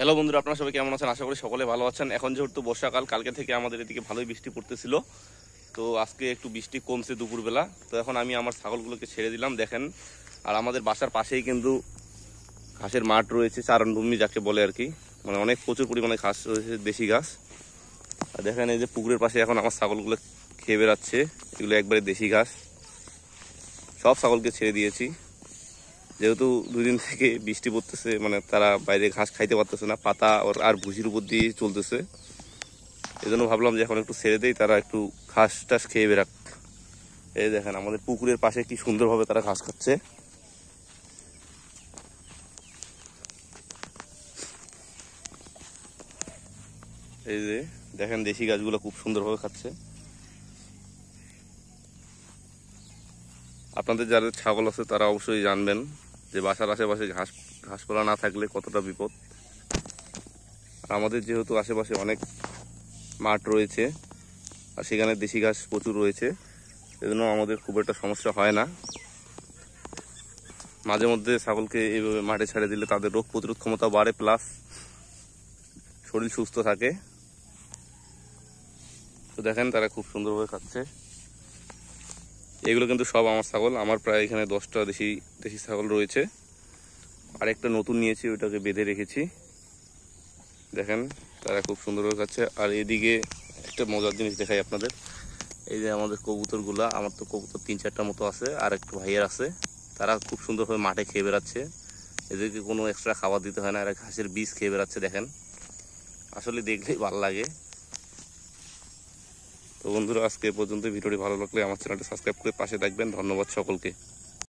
Hello বন্ধুরা, আপনারা সবাই কেমন আছেন? আশা করি সকলে ভালো আছেন। এখন যেহেতু বর্ষাকাল, কালকে থেকে আমাদের এদিকে ভালোই বৃষ্টি পড়তেছিল। তো আজকে একটু বৃষ্টি কমছে দুপুরবেলা। তো এখন আমি আমার ছাগলগুলোকে ছেড়ে দিলাম, দেখেন। আর আমাদের বাসার পাশেই কিন্তু ঘাসের মাঠ রয়েছে, চারণভূমি যাকে বলে আর কি। মানে অনেক প্রচুর পরিমাণে ঘাস রয়েছে, দেশি ঘাস। আর দেখেন এই যে পুকুরের পাশে এখন আমার ছাগলগুলো খেয়ে বেড়াচ্ছে। এগুলো একবারে দেশি ঘাস। সব ছাগলকে ছেড়ে দিয়েছি, যেহেতু 2 দিন থেকে বৃষ্টি পড়তেছে, মানে তারা বাইরে ঘাস খাইতে পারতেছে না, পাতা আর ভুসির উপর দিয়ে চলতেছে। এই জন্য ভাবলাম যে এখন একটু ছেড়ে দেই, তারা একটু ঘাস টাস খেয়ে বেরাক। এই দেখেন আমাদের পুকুরের পাশে কি সুন্দরভাবে তারা ঘাস খাচ্ছে। এই যে দেখেন দেশি গাছগুলো খুব সুন্দরভাবে খাচ্ছে। আপনাদের যাদের ছাগল আছে তারা অবশ্যই জানবেন যে বাসার আশেপাশে ঘাসপালা না থাকলে কতটা বিপদ। আর আমাদের যেহেতু আশেপাশে অনেক মাঠ রয়েছে আর সেখানে দেশি ঘাস প্রচুর রয়েছে, এজন্য আমাদের খুব একটা সমস্যা হয় না। মাঝে মধ্যে ছাগলকে এইভাবে মাঠে ছেড়ে দিলে তাদের রোগ প্রতিরোধ ক্ষমতা বাড়ে, প্লাস শরীর সুস্থ থাকে। তো দেখেন তারা খুব সুন্দরভাবে খাচ্ছে। এগুলো কিন্তু সব আমার ছাগল। আমার প্রায় এখানে 10টা দেশি ছাগল রয়েছে। আর একটা নতুন নিয়েছি, ওইটাকে বেঁধে রেখেছি। দেখেন তারা খুব সুন্দরভাবে খাচ্ছে। আর এদিকে একটা মজার জিনিস দেখাই আপনাদের। এই যে আমাদের কবুতরগুলা, আমার তো কবুতর 3-4টা মতো আছে, আর একটা ভাইয়ের আছে। তারা খুব সুন্দরভাবে মাঠে খেয়ে বেড়াচ্ছে। এদেরকে কোনো এক্সট্রা খাবার দিতে হয় না, এরা ঘাসের বীজ খেয়ে বেড়াচ্ছে। দেখেন আসলে দেখলেই ভালো লাগে। তো বন্ধুরা, আজকে এ পর্যন্ত। ভিডিওটি ভালো লাগলে আমার চ্যানেলটি সাবস্ক্রাইব করে পাশে থাকবেন। ধন্যবাদ সকলকে।